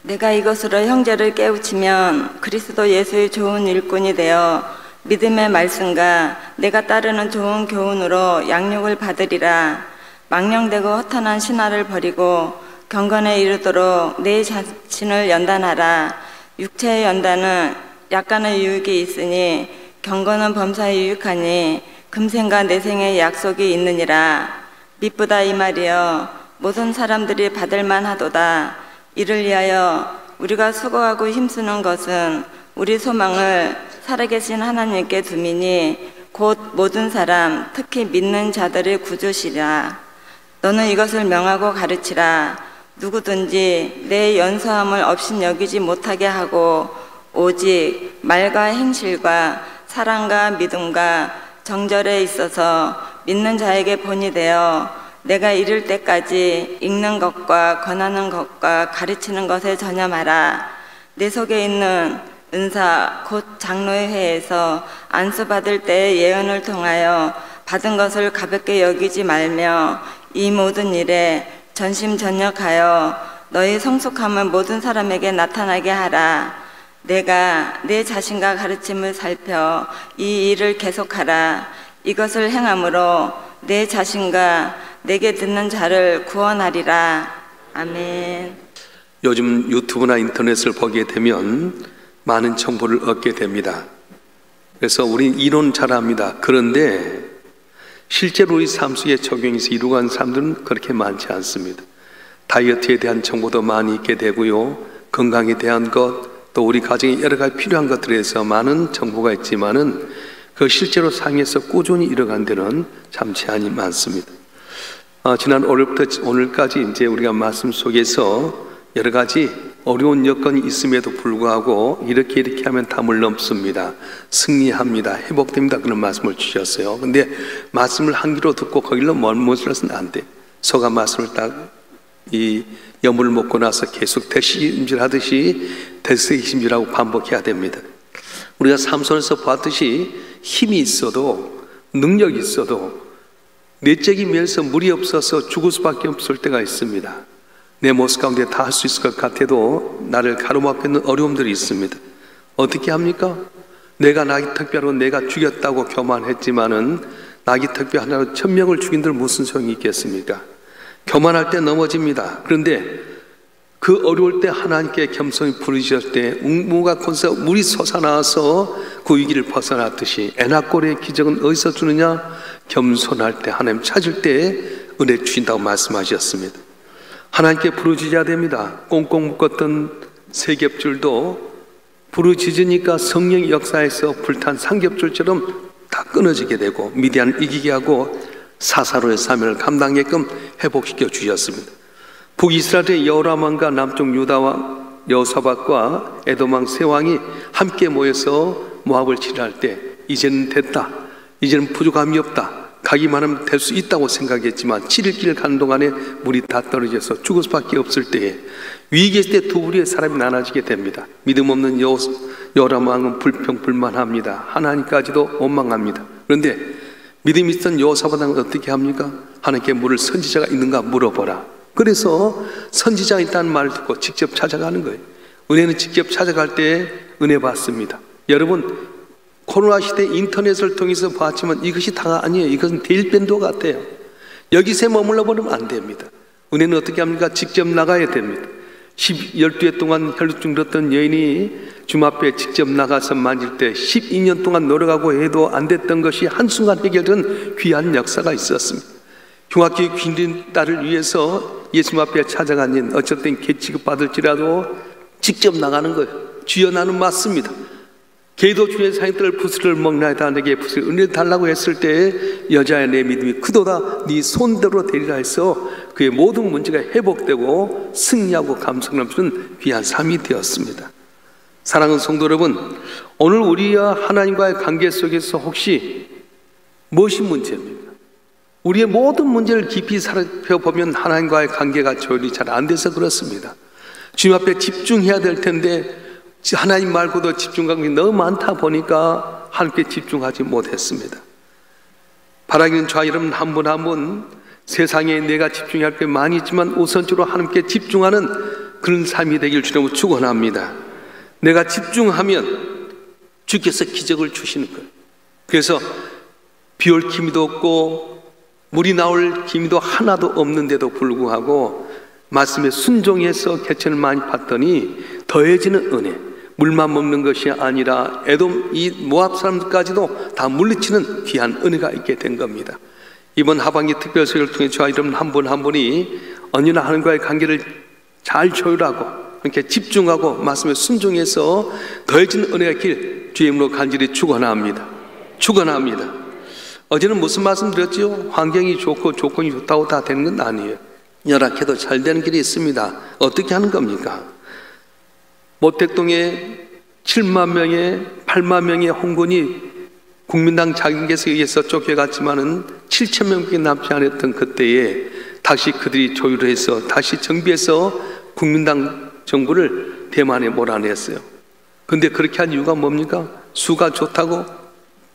내가 이것으로 형제를 깨우치면 그리스도 예수의 좋은 일꾼이 되어 믿음의 말씀과 내가 따르는 좋은 교훈으로 양육을 받으리라. 망령되고 허탄한 신화를 버리고 경건에 이르도록 내 자신을 연단하라. 육체의 연단은 약간의 유익이 있으니 경건은 범사에 유익하니 금생과 내생의 약속이 있느니라. 미쁘다 이 말이여 모든 사람들이 받을 만하도다. 이를 위하여 우리가 수고하고 힘쓰는 것은 우리 소망을 살아계신 하나님께 두미니 곧 모든 사람 특히 믿는 자들의 구주시라. 너는 이것을 명하고 가르치라. 누구든지 내 연소함을 업신여기지 못하게 하고 오직 말과 행실과 사랑과 믿음과 정절에 있어서 믿는 자에게 본이 되어 내가 이를 때까지 읽는 것과 권하는 것과 가르치는 것에 전념하라. 내 속에 있는 은사 곧 장로의 회에서 안수받을 때의 예언을 통하여 받은 것을 가볍게 여기지 말며 이 모든 일에 전심전력하여 너희 성숙함을 모든 사람에게 나타나게 하라. 내가 내 자신과 가르침을 살펴 이 일을 계속하라. 이것을 행함으로 내 자신과 내게 듣는 자를 구원하리라. 아멘. 요즘 유튜브나 인터넷을 보게 되면 많은 정보를 얻게 됩니다. 그래서 우린 이론 잘합니다. 그런데 실제로 우리 삶 속에 적용해서 이루어간 사람들은 그렇게 많지 않습니다. 다이어트에 대한 정보도 많이 있게 되고요, 건강에 대한 것, 또 우리 가정에 여러 가지 필요한 것들에 대해서 많은 정보가 있지만은 그 실제로 상에서 꾸준히 이뤄간 데는 참 제한이 많습니다. 지난 월요일부터 오늘까지 이제 우리가 말씀 속에서 여러 가지 어려운 여건이 있음에도 불구하고 이렇게 하면 담을 넘습니다. 승리합니다. 회복됩니다. 그런 말씀을 주셨어요. 근데 말씀을 한 귀로 듣고 거기로 머물러서는 안 돼. 소가 말씀을 딱 이 여물을 먹고 나서 계속 대시임질하듯이 대시임질하고 반복해야 됩니다. 우리가 삼손에서 봤듯이 힘이 있어도 능력이 있어도 내적인 면에서 물이 없어서 죽을 수밖에 없을 때가 있습니다. 내 모습 가운데 다 할 수 있을 것 같아도 나를 가로막고 있는 어려움들이 있습니다. 어떻게 합니까? 내가 낙이 특별하고 내가 죽였다고 교만했지만은 낙이 특별 하나로 1000명을 죽인들 무슨 소용이 있겠습니까? 교만할 때 넘어집니다. 그런데 그 어려울 때 하나님께 겸손히 부르짖을 때 웅무가 콘서 물이 솟아나와서 그 위기를 벗어났듯이 에나골의 기적은 어디서 주느냐? 겸손할 때 하나님 찾을 때 은혜 주신다고 말씀하셨습니다. 하나님께 부르짖어야 됩니다. 꽁꽁 묶었던 세겹줄도 부르짖으니까 성령의 역사에서 불탄 삼겹줄처럼 다 끊어지게 되고 미디안을 이기게 하고 사사로의 사명을 감당하게끔 회복시켜 주셨습니다. 북이스라엘의 여호람 왕과 남쪽 유다 왕 여호사밧과 에돔 왕 세 왕이 함께 모여서 모압을 치료할 때 이제는 됐다, 이제는 부족함이 없다, 가기만 하면 될 수 있다고 생각했지만 7일 가는 동안에 물이 다 떨어져서 죽을 수밖에 없을 때에 위기에 있을 때 두 부류의 사람이 나눠지게 됩니다. 믿음 없는 여호람 왕은 불평불만합니다. 하나님까지도 원망합니다. 그런데 믿음이 있던 여호사밧 왕은 어떻게 합니까? 하나님께 물을 선지자가 있는가 물어보라. 그래서 선지자가 있다는 말을 듣고 직접 찾아가는 거예요. 은혜는 직접 찾아갈 때 은혜 받습니다. 여러분, 코로나 시대 인터넷을 통해서 봤지만 이것이 다가 아니에요. 이것은 데일밴도 같아요. 여기서 머물러 버리면 안 됩니다. 은혜는 어떻게 합니까? 직접 나가야 됩니다. 12회 동안 혈루증 들었던 여인이 주님 앞에 직접 나가서 만질 때 12년 동안 노력하고 해도 안 됐던 것이 한순간 해결된 귀한 역사가 있었습니다. 흉악기 귀인 딸을 위해서 예수님 앞에 찾아간 인 어쨌든 개 취급받을지라도 직접 나가는 거예요. 주여 나는 맞습니다. 개도 주의 사익들을 부스를 먹나이다. 내게 부스를 은혜를 달라고 했을 때 여자의 내 믿음이 크도다 네 손대로 되리라 해서 그의 모든 문제가 회복되고 승리하고 감성 넘치는 귀한 삶이 되었습니다. 사랑하는 성도 여러분, 오늘 우리와 하나님과의 관계 속에서 혹시 무엇이 문제입니까? 우리의 모든 문제를 깊이 살펴보면 하나님과의 관계가 조율이 잘 안 돼서 그렇습니다. 주님 앞에 집중해야 될 텐데 하나님 말고도 집중감이 너무 많다 보니까 하나님께 집중하지 못했습니다. 바라기는 저와 여러분 한 분 한 분 세상에 내가 집중해야 할 게 많이 있지만 우선적으로 하나님께 집중하는 그런 삶이 되길 주님으로 축원합니다. 내가 집중하면 주께서 기적을 주시는 거예요. 그래서 비 올 기미도 없고 물이 나올 기미도 하나도 없는데도 불구하고 말씀에 순종해서 개천을 많이 봤더니 더해지는 은혜, 물만 먹는 것이 아니라 에돔 이 모압 사람들까지도 다 물리치는 귀한 은혜가 있게 된 겁니다. 이번 하반기 특별설교를 통해 저와 여러분 한 분 한 분이 언제나 하나님과의 관계를 잘 조율하고 이렇게 집중하고 말씀에 순종해서 더해지는 은혜가 있길 주의 이름으로 간절히 축원합니다. 축원합니다. 어제는 무슨 말씀 드렸지요? 환경이 좋고 조건이 좋다고 다 되는 건 아니에요. 열악해도 잘 되는 길이 있습니다. 어떻게 하는 겁니까? 모택동에 7만 명의 8만 명의 홍군이 국민당 자객에서 의해서 쫓겨갔지만은 7천 명밖에 남지 않았던 그때에 다시 그들이 조율을 해서 다시 정비해서 국민당 정부를 대만에 몰아냈어요. 근데 그렇게 한 이유가 뭡니까? 수가 좋다고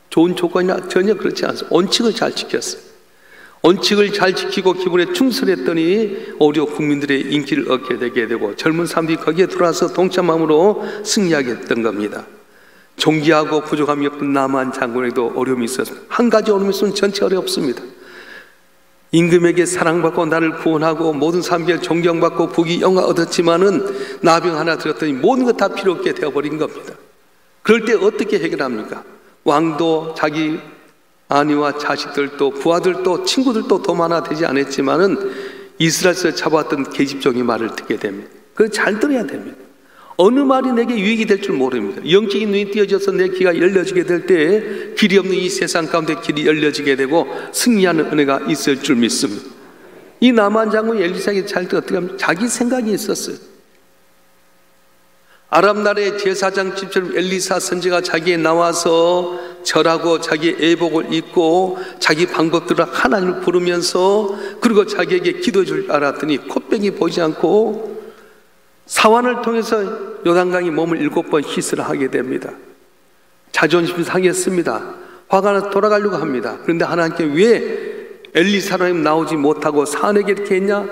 좋은 조건이나 전혀 그렇지 않습니다. 원칙을 잘 지켰어요. 원칙을 잘 지키고 기본에 충실했더니 오히려 국민들의 인기를 얻게 되게 되고 젊은 사람들이 거기에 들어와서 동참함으로 승리하게 됐던 겁니다. 종기하고 부족함이 없던 남한 장군에도 어려움이 있었습니다. 한 가지 어려움이 있으면 전체 어렵습니다. 임금에게 사랑받고 나를 구원하고 모든 사람에게 존경받고 부귀 영화 얻었지만은 나병 하나 들었더니 모든 것 다 필요 없게 되어버린 겁니다. 그럴 때 어떻게 해결합니까? 왕도 자기 아내와 자식들도 부하들도 친구들도 더 많아 되지 않았지만은 이스라엘에서 잡아왔던 계집종의 말을 듣게 됩니다. 그걸 잘 들어야 됩니다. 어느 말이 내게 유익이 될 줄 모릅니다. 영적인 눈이 띄어져서 내 귀가 열려지게 될 때 길이 없는 이 세상 가운데 길이 열려지게 되고 승리하는 은혜가 있을 줄 믿습니다. 이 남한 장군 엘리사에게 잘 어떻게 하면 자기 생각이 있었어요. 아랍 나라의 제사장 집처럼 엘리사 선지가 자기에 나와서 절하고 자기의 애복을 입고 자기 방법대로 하나님을 부르면서 그리고 자기에게 기도해 줄 알았더니 콧병이 보이지 않고 사환을 통해서 요단강에 몸을 7번 씻으라 하게 됩니다. 자존심이 상했습니다. 화가 나서 돌아가려고 합니다. 그런데 하나님께 왜 엘리사로 나오지 못하고 사안에게 이렇게 했냐?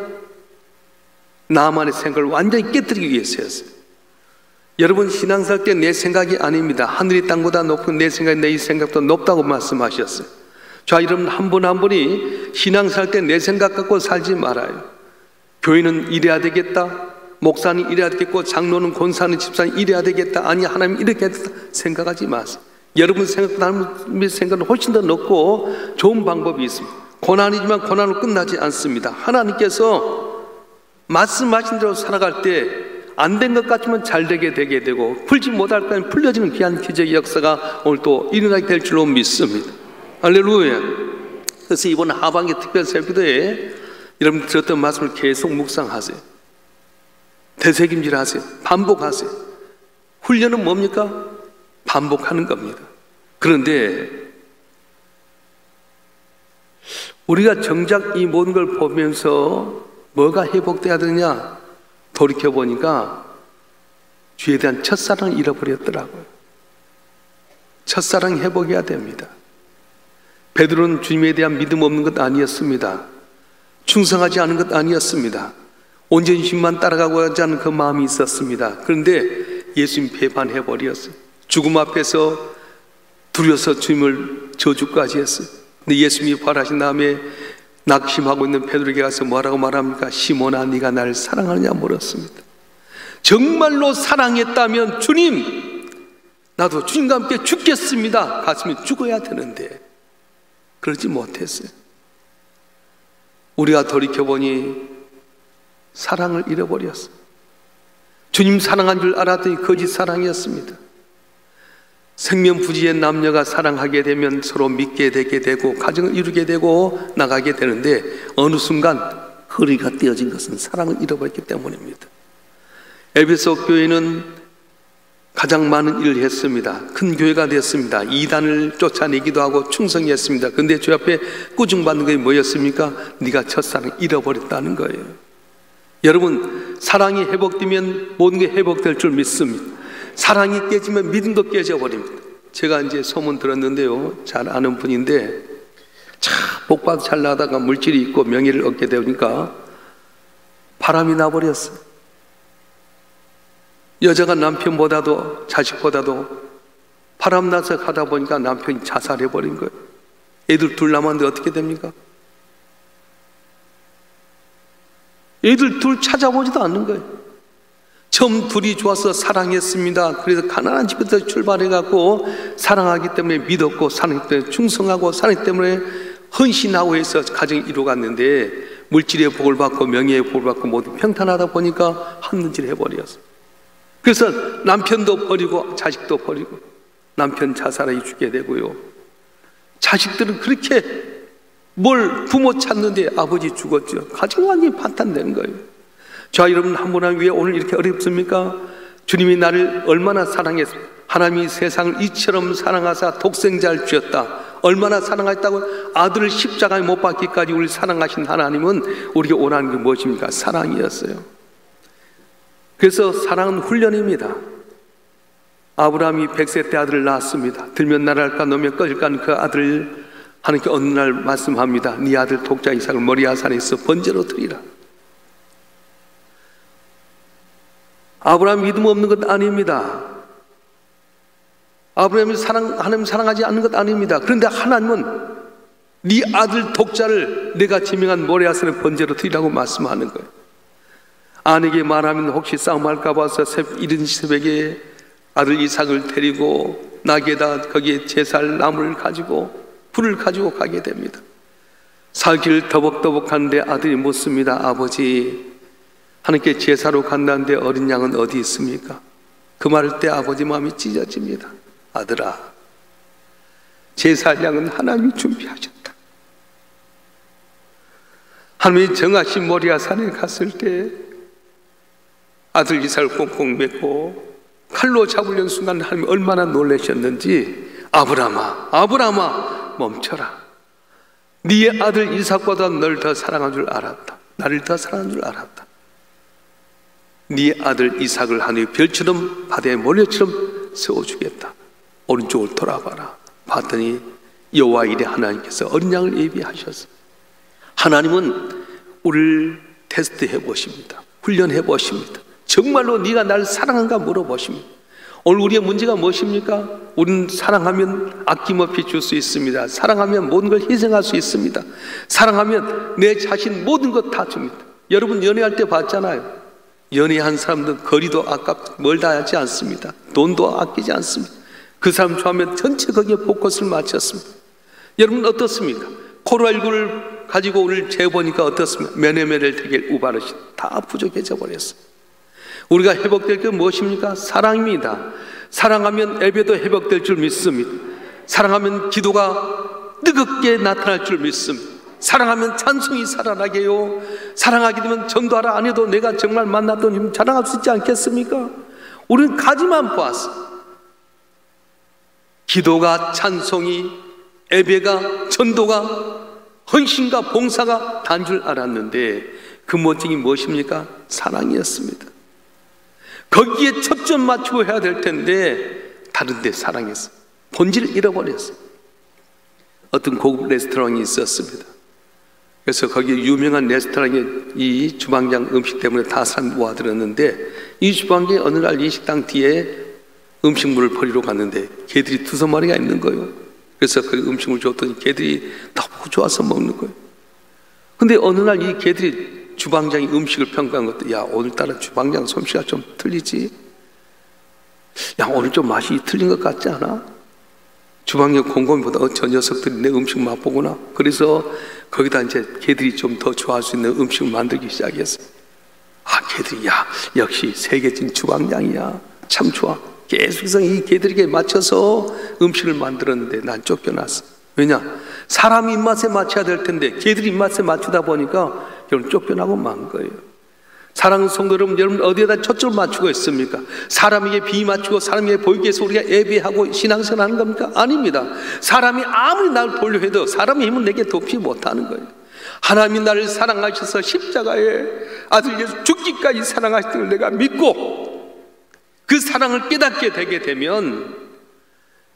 나만의 생각을 완전히 깨뜨리기 위해서였어요. 여러분 신앙살 때 내 생각이 아닙니다. 하늘이 땅보다 높고 내 생각이 내 생각보다 높다고 말씀하셨어요. 자, 여러분 한 분 한 분이 신앙살 때 내 생각 갖고 살지 말아요. 교회는 이래야 되겠다, 목사는 이래야 되겠고 장로는 권사는 집사는 이래야 되겠다, 아니 하나님 이렇게 해야 되겠다 생각하지 마세요. 여러분 생각보다 하나님의 생각은 훨씬 더 높고 좋은 방법이 있습니다. 고난이지만 고난으로 끝나지 않습니다. 하나님께서 말씀하신 대로 살아갈 때 안 된 것 같지만 잘 되게 되고 풀지 못할 때는 풀려지는 귀한 기적의 역사가 오늘 또 일어나게 될 줄로 믿습니다. 할렐루야. 그래서 이번 하반기 특별 설교에 여러분 들었던 말씀을 계속 묵상하세요. 되새김질하세요. 반복하세요. 훈련은 뭡니까? 반복하는 겁니다. 그런데 우리가 정작 이 모든 걸 보면서 뭐가 회복돼야 되느냐? 돌이켜보니까 주에 대한 첫사랑을 잃어버렸더라고요. 첫사랑 회복해야 됩니다. 베드로는 주님에 대한 믿음 없는 것 아니었습니다. 충성하지 않은 것 아니었습니다. 온전히 주님만 따라가고자 하는 그 마음이 있었습니다. 그런데 예수님 배반해버렸어요. 죽음 앞에서 두려워서 주님을 저주까지 했어요. 근데 예수님이 부활하신 다음에 낙심하고 있는 베드로에게 가서 뭐라고 말합니까? 시몬아, 네가 나를 사랑하느냐 물었습니다. 정말로 사랑했다면 주님, 나도 주님과 함께 죽겠습니다. 갔으면 죽어야 되는데 그러지 못했어요. 우리가 돌이켜보니 사랑을 잃어버렸어요. 주님 사랑한 줄 알았더니 거짓 사랑이었습니다. 생명부지의 남녀가 사랑하게 되면 서로 믿게 되게 되고 가정을 이루게 되고 나가게 되는데 어느 순간 허리가 떼어진 것은 사랑을 잃어버렸기 때문입니다. 에베소 교회는 가장 많은 일을 했습니다. 큰 교회가 됐습니다. 이단을 쫓아내기도 하고 충성했습니다. 그런데 주 앞에 꾸중받는 것이 뭐였습니까? 네가 첫사랑 잃어버렸다는 거예요. 여러분 사랑이 회복되면 모든 게 회복될 줄 믿습니다. 사랑이 깨지면 믿음도 깨져버립니다. 제가 이제 소문 들었는데요, 잘 아는 분인데 참 복받아 잘 나가다가 물질이 있고 명예를 얻게 되니까 바람이 나버렸어요. 여자가 남편보다도 자식보다도 바람나서 가다 보니까 남편이 자살해버린 거예요. 애들 둘 남았는데 어떻게 됩니까? 애들 둘 찾아보지도 않는 거예요. 처음 둘이 좋아서 사랑했습니다. 그래서 가난한 집에서 출발해갖고 사랑하기 때문에 믿었고, 사랑하기 때문에 충성하고, 사랑하기 때문에 헌신하고 해서 가정이 이루어갔는데, 물질의 복을 받고 명예의 복을 받고 모두 평탄하다 보니까 한눈질 해버렸어요. 그래서 남편도 버리고 자식도 버리고 남편 자살해 죽게 되고요. 자식들은 그렇게 뭘 부모 찾는데 아버지 죽었죠. 가정 완전히 파탄되는 거예요. 자, 여러분, 한 분 한 분 왜 오늘 이렇게 어렵습니까? 주님이 나를 얼마나 사랑했습니까? 하나님이 세상을 이처럼 사랑하사 독생자를 주셨다. 얼마나 사랑하셨다고? 아들을 십자가에 못 박기까지 우리를 사랑하신 하나님은 우리가 원하는 게 무엇입니까? 사랑이었어요. 그래서 사랑은 훈련입니다. 아브라함이 100세 때 아들을 낳았습니다. 들면 날아갈까 놓으면 꺼질까 하는 그 아들을 하나님께 어느 날 말씀합니다. 네 아들 독자 이삭을 모리아 산에서 번제로 드리라. 아브라함 믿음 없는 것 아닙니다. 아브라함이 하나님 사랑하지 않는 것 아닙니다. 그런데 하나님은 네 아들 독자를 내가 지명한 모리아 산에 번제로 드리라고 말씀하는 거예요. 아내에게 말하면 혹시 싸움할까 봐서 이른 새벽에 아들 이삭을 데리고 낙에다 거기에 제살 나무를 가지고 불을 가지고 가게 됩니다. 살길 더벅더벅 하는데 아들이 묻습니다. 아버지, 하나님께 제사로 간다는데 어린 양은 어디 있습니까? 그 말할 때 아버지 마음이 찢어집니다. 아들아, 제사할 양은 하나님이 준비하셨다. 하나님이 정하신 모리아 산에 갔을 때 아들 이삭을 꽁꽁 메고 칼로 잡으려는 순간 하나님이 얼마나 놀라셨는지, 아브라함아 멈춰라. 네 아들 이삭보다 널 더 사랑한 줄 알았다. 나를 더 사랑한 줄 알았다. 네 아들 이삭을 하늘의 별처럼 바다의 모래처럼 세워주겠다. 오른쪽을 돌아봐라. 봤더니 여호와 이레 하나님께서 어린 양을 예비하셨어. 하나님은 우리를 테스트해 보십니다. 훈련해 보십니다. 정말로 네가 나를 사랑한가 물어보십니다. 오늘 우리의 문제가 무엇입니까? 우리는 사랑하면 아낌없이 줄 수 있습니다. 사랑하면 모든 걸 희생할 수 있습니다. 사랑하면 내 자신 모든 것 다 줍니다. 여러분 연애할 때 봤잖아요. 연애한 사람들은 거리도 멀다 하지 않습니다. 돈도 아끼지 않습니다. 그 사람 좋아하면 전체 거기에 포커스를 맞췄습니다. 여러분 어떻습니까? 코로나19를 가지고 오늘 재보니까 어떻습니까? 메네메를 되게 우바르시 다 부족해져 버렸어요. 우리가 회복될 게 무엇입니까? 사랑입니다. 사랑하면 예배도 회복될 줄 믿습니다. 사랑하면 기도가 뜨겁게 나타날 줄 믿습니다. 사랑하면 찬송이 살아나게 해요. 사랑하게 되면 전도하라 안 해도 내가 정말 만났던 님 자랑할 수 있지 않겠습니까? 우리는 가지만 보았어. 기도가, 찬송이, 예배가, 전도가, 헌신과 봉사가 단 줄 알았는데 그 모퉁이 무엇입니까? 사랑이었습니다. 거기에 초점 맞추고 해야 될 텐데 다른 데 사랑했어. 본질을 잃어버렸어. 어떤 고급 레스토랑이 있었습니다. 그래서 거기 유명한 레스토랑에 이 주방장 음식 때문에 다 사람 모아들었는데 이 주방장이 어느 날 이 식당 뒤에 음식물을 버리러 갔는데 개들이 2-3마리가 있는 거예요. 그래서 그 음식물 줬더니 개들이 너무 좋아서 먹는 거예요. 근데 어느 날 이 개들이 주방장이 음식을 평가한 것도, 야 오늘따라 주방장 솜씨가 좀 틀리지? 야 오늘 좀 맛이 틀린 것 같지 않아? 주방장 곰곰이보다 저 녀석들이 내 음식 맛보구나. 그래서 거기다 이제 개들이 좀 더 좋아할 수 있는 음식을 만들기 시작했어요. 아 개들이 야 역시 세계진 주방장이야. 참 좋아. 계속해서 이 개들에게 맞춰서 음식을 만들었는데 난 쫓겨났어. 왜냐? 사람 입맛에 맞춰야 될 텐데 개들 입맛에 맞추다 보니까 여러분 쫓겨나고 만 거예요. 사랑하는 성도 여러분 어디에다 초점을 맞추고 있습니까? 사람에게 비 맞추고 사람에게 보이기 위해서 우리가 예배하고 신앙생활 하는 겁니까? 아닙니다. 사람이 아무리 나를 보려 해도 사람의 힘은 내게 돕지 못하는 거예요. 하나님이 나를 사랑하셔서 십자가에 아들 예수 죽기까지 사랑하시는 걸 내가 믿고 그 사랑을 깨닫게 되게 되면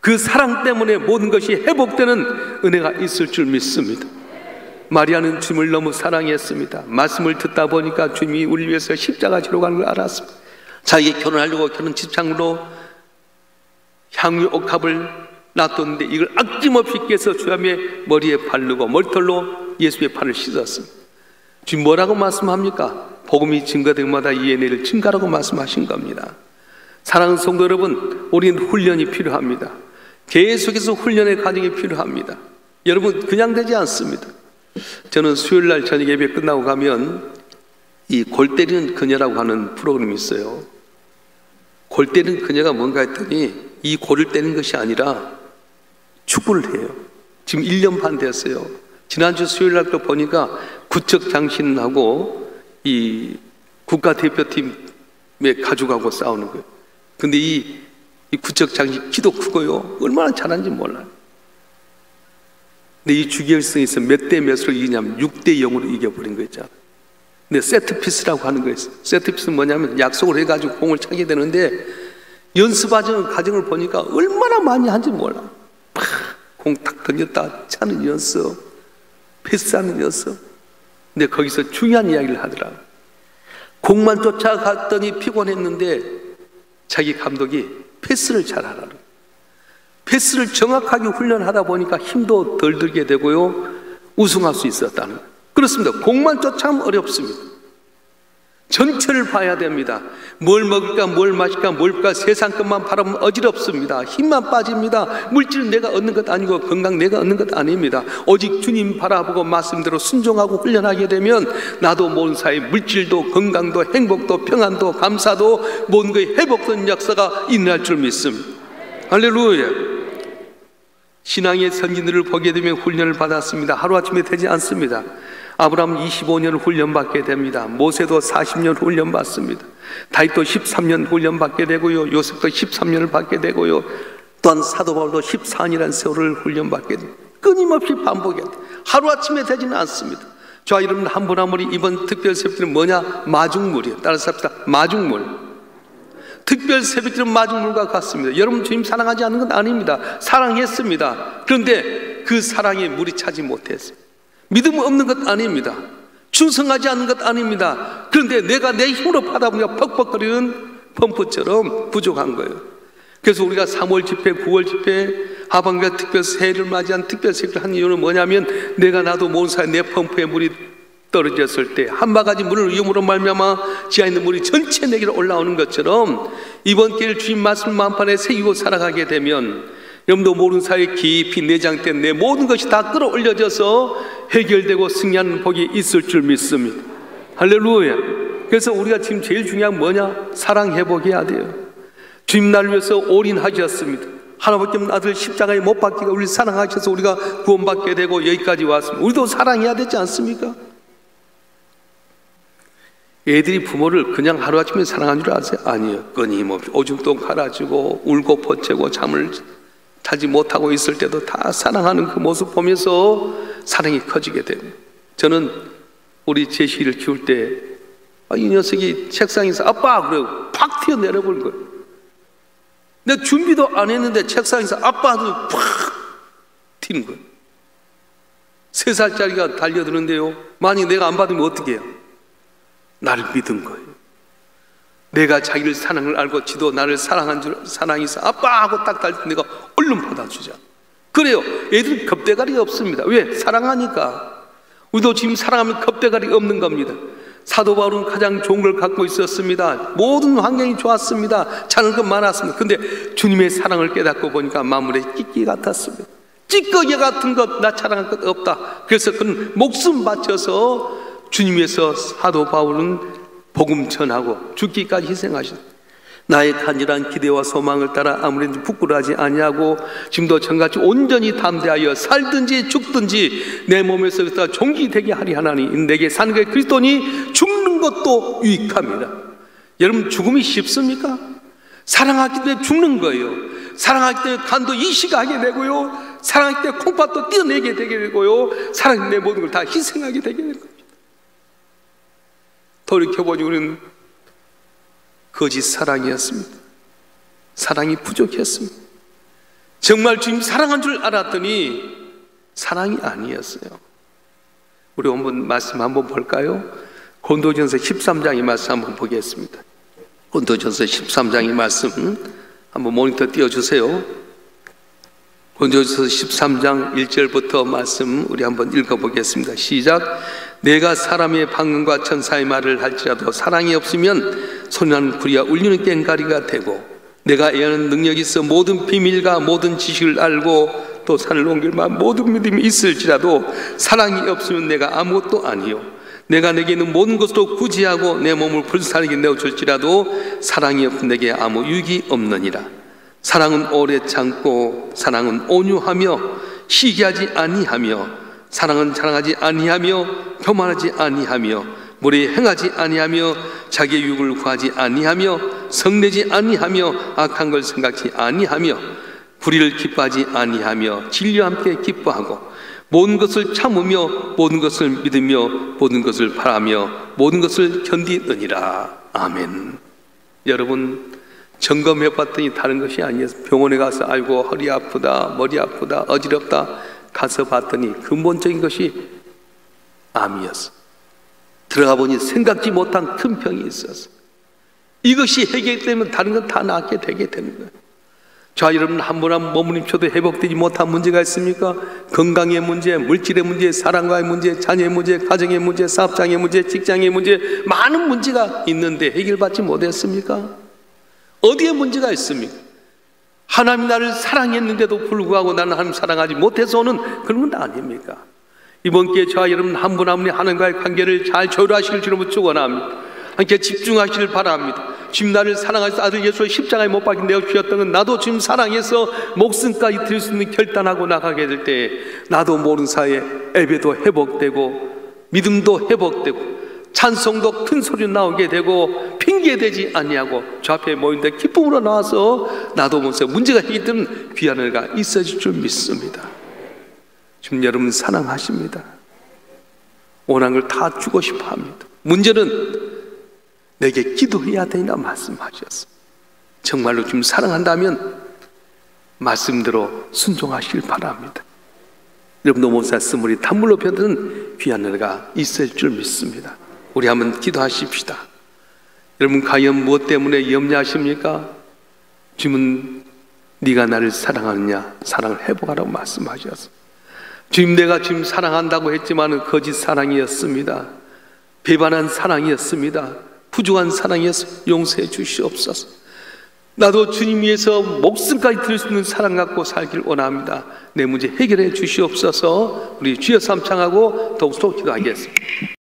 그 사랑 때문에 모든 것이 회복되는 은혜가 있을 줄 믿습니다. 마리아는 주님을 너무 사랑했습니다. 말씀을 듣다 보니까 주님이 우리를 위해서 십자가 지러 가는 걸 알았습니다. 자기 결혼하려고 결혼 집창으로 향유 옥합을 놔뒀는데 이걸 아낌없이 깨서 주님의 머리에 바르고 머리털로 예수의 팔을 씻었습니다. 주님 뭐라고 말씀합니까? 복음이 증거될 마다 이에 내를 증가라고 말씀하신 겁니다. 사랑하는 성도 여러분, 우리는 훈련이 필요합니다. 계속해서 훈련의 과정이 필요합니다. 여러분 그냥 되지 않습니다. 저는 수요일날 저녁 예배 끝나고 가면 이 골 때리는 그녀라고 하는 프로그램이 있어요. 골 때리는 그녀가 뭔가 했더니 이 골을 때리는 것이 아니라 축구를 해요. 지금 1년 반 됐어요. 지난주 수요일날 또 보니까 구척 장신하고 이 국가대표팀에 가져가고 싸우는 거예요. 근데 이 구척 장신 키도 크고요. 얼마나 잘하는지 몰라요. 근데 이 주결승에서 몇 대 몇으로 이기냐면 6대 0으로 이겨버린 거 있잖아요. 근데 세트피스라고 하는 거였어요. 세트피스는 뭐냐면 약속을 해가지고 공을 차게 되는데 연습 과정을 보니까 얼마나 많이 한지 몰라. 공 탁 던졌다 차는 연습, 패스하는 연습. 근데 거기서 중요한 이야기를 하더라고요. 공만 쫓아갔더니 피곤했는데 자기 감독이 패스를 잘하라고. 패스를 정확하게 훈련하다 보니까 힘도 덜 들게 되고요, 우승할 수 있었다는 거예요. 그렇습니다. 공만 쫓아가면 어렵습니다. 전체를 봐야 됩니다. 뭘 먹을까, 뭘 마실까, 뭘 볼까, 세상 것만 바라보면 어지럽습니다. 힘만 빠집니다. 물질은 내가 얻는 것 아니고 건강 내가 얻는 것 아닙니다. 오직 주님 바라보고 말씀대로 순종하고 훈련하게 되면 나도 모든 사이 물질도 건강도 행복도 평안도 감사도 모든 것이 회복된 역사가 일어날 줄 믿습니다. 할렐루야. 신앙의 선진들을 보게 되면 훈련을 받았습니다. 하루아침에 되지 않습니다. 아브라함 25년 훈련받게 됩니다. 모세도 40년 훈련받습니다. 다윗도 13년 훈련받게 되고요, 요셉도 13년을 받게 되고요, 또한 사도 바울도 14년이라는 세월을 훈련받게 됩니다. 끊임없이 반복해야 돼요. 하루아침에 되지는 않습니다. 저와 여러분 한 분 한 분이 이번 특별 새벽기는 뭐냐? 마중물이에요. 따라서 합시다. 마중물. 특별 새벽기는 마중물과 같습니다. 여러분 주님 사랑하지 않는 건 아닙니다. 사랑했습니다. 그런데 그 사랑에 물이 차지 못했습니다. 믿음 없는 것 아닙니다. 충성하지 않는 것 아닙니다. 그런데 내가 내 힘으로 파다 보니까 퍽퍽거리는 펌프처럼 부족한 거예요. 그래서 우리가 3월 집회, 9월 집회, 하반기에 특별 새해를 맞이한 특별 새해를 한 이유는 뭐냐면 내가 나도 모든 사이 내 펌프에 물이 떨어졌을 때 한 바가지 물을 위험으로 말미암아 지하에 있는 물이 전체 내게로 올라오는 것처럼 이번 기회를 주님 말씀 만판에 새기고 살아가게 되면 여러분도 모르는 사이에 깊이 내장된 내 모든 것이 다 끌어올려져서 해결되고 승리하는 복이 있을 줄 믿습니다. 할렐루야. 그래서 우리가 지금 제일 중요한 뭐냐? 사랑 회복해야 돼요. 주님 나를 위해서 올인하셨습니다. 하나밖에 없는 아들 십자가에 못 박히고 우리 사랑하셔서 우리가 구원받게 되고 여기까지 왔습니다. 우리도 사랑해야 되지 않습니까? 애들이 부모를 그냥 하루아침에 사랑한 줄 아세요? 아니에요. 끊임없이 오줌도 갈아주고 울고 퍼채고 잠을 자지 못하고 있을 때도 다 사랑하는 그 모습 보면서 사랑이 커지게 됩니다. 저는 우리 제시를 키울 때 이 녀석이 책상에서 아빠! 그러고 팍 튀어내려버린 거예요. 내가 준비도 안 했는데 책상에서 아빠도 팍 튀는 거예요. 3살짜리가 달려드는데요, 만약 내가 안 받으면 어떻게 해요? 나를 믿은 거예요. 내가 자기를 사랑을 알고 지도 나를 사랑한 줄 사랑이 있어 아빠 하고 딱 달릴 때 내가 얼른 받아주자. 그래요. 애들은 겁대가리가 없습니다. 왜? 사랑하니까. 우리도 지금 사랑하면 겁대가리가 없는 겁니다. 사도 바울은 가장 좋은 걸 갖고 있었습니다. 모든 환경이 좋았습니다. 잘하는 것 많았습니다. 근데 주님의 사랑을 깨닫고 보니까 만물의 찢기 같았습니다. 찌꺼기 같은 것 나 자랑할 것 없다. 그래서 그는 목숨 바쳐서 주님 위해서 사도 바울은 복음 전하고 죽기까지 희생하셨다. 나의 간절한 기대와 소망을 따라 아무래도 부끄러워하지 아니하고 지금도 전같이 온전히 담대하여 살든지 죽든지 내 몸에서 종기 되게 하리 하나니 내게 사는 게 그리스도니 죽는 것도 유익합니다. 여러분 죽음이 쉽습니까? 사랑하기 때문에 죽는 거예요. 사랑하기 때문에 간도 이식하게 되고요, 사랑하기 때문에 콩팥도 떼어내게 되게 되고요, 사랑하기 때문에 모든 걸 다 희생하게 되게 되는 겁니다. 돌이켜보니 우리는 거짓 사랑이었습니다. 사랑이 부족했습니다. 정말 주님 사랑한 줄 알았더니 사랑이 아니었어요. 우리 한번 말씀 한번 볼까요? 고린도전서 13장의 말씀 한번 보겠습니다. 고린도전서 13장의 말씀 한번 모니터 띄워주세요. 고린도전서 13장 1절부터 말씀 우리 한번 읽어보겠습니다. 시작. 내가 사람의 방언과 천사의 말을 할지라도 사랑이 없으면 소년한 구리와 울리는 꽹과리가 되고, 내가 애하는 능력이 있어 모든 비밀과 모든 지식을 알고 또 산을 옮길 만한 모든 믿음이 있을지라도 사랑이 없으면 내가 아무것도 아니요, 내가 내게 있는 모든 것도 구제하고 내 몸을 불사르게 내어줄지라도 사랑이 없으면 내게 아무 유익이 없느니라. 사랑은 오래 참고 사랑은 온유하며 시기하지 아니하며 사랑은 자랑하지 아니하며 교만하지 아니하며 무례히 행하지 아니하며 자기의 유익을 구하지 아니하며 성내지 아니하며 악한 걸 생각지 아니하며 불의를 기뻐하지 아니하며 진리와 함께 기뻐하고 모든 것을 참으며 모든 것을 믿으며 모든 것을 바라며 모든 것을 견디느니라. 아멘. 여러분, 점검해 봤더니 다른 것이 아니었어요. 병원에 가서 아이고 허리 아프다, 머리 아프다, 어지럽다 가서 봤더니 근본적인 것이 암이었어. 들어가 보니 생각지 못한 큰 병이 있었어. 이것이 해결되면 다른 건 다 낫게 되게 되는 거예요. 자, 여러분, 한 분 한 분 몸부림쳐도 회복되지 못한 문제가 있습니까? 건강의 문제, 물질의 문제, 사랑과의 문제, 자녀의 문제, 가정의 문제, 사업장의 문제, 직장의 문제, 많은 문제가 있는데 해결받지 못했습니까? 어디에 문제가 있습니까? 하나님이 나를 사랑했는데도 불구하고 나는 하나님 사랑하지 못해서는 그런 건 아닙니까? 이번 기회에 저와 여러분 한 분 한 분이 하나님과의 관계를 잘 조율하시길 주님으로 축원합니다. 함께 집중하시길 바랍니다. 주님 나를 사랑하셔서 아들 예수의 십자가에 못 박힌 내어 주셨던 건 나도 주님 사랑해서 목숨까지 드릴 수 있는 결단하고 나가게 될 때 나도 모르는 사이에 예배도 회복되고 믿음도 회복되고 찬송도 큰 소리로 나오게 되고 핑계대지 아니하고 저 앞에 모인데 기쁨으로 나와서 나도 모르는 문제가 있든 귀한 은혜가 있어질 줄 믿습니다. 지금 여러분 사랑하십니다. 원한 걸 다 주고 싶어 합니다. 문제는 내게 기도해야 되나 말씀하셨어요. 정말로 좀 사랑한다면 말씀대로 순종하시길 바랍니다. 여러분 목사 스물이 단물로 편드는 귀한 은혜가 있을 줄 믿습니다. 우리 한번 기도하십시다. 여러분 과연 무엇 때문에 염려하십니까? 주님은 네가 나를 사랑하느냐 사랑을 회복하라고 말씀하셨어요. 주님 내가 지금 사랑한다고 했지만 거짓 사랑이었습니다. 배반한 사랑이었습니다. 부족한 사랑이었습니다. 용서해 주시옵소서. 나도 주님 위해서 목숨까지 드릴 수 있는 사랑 갖고 살길 원합니다. 내 문제 해결해 주시옵소서. 우리 주여 삼창하고 더욱더 기도하겠습니다.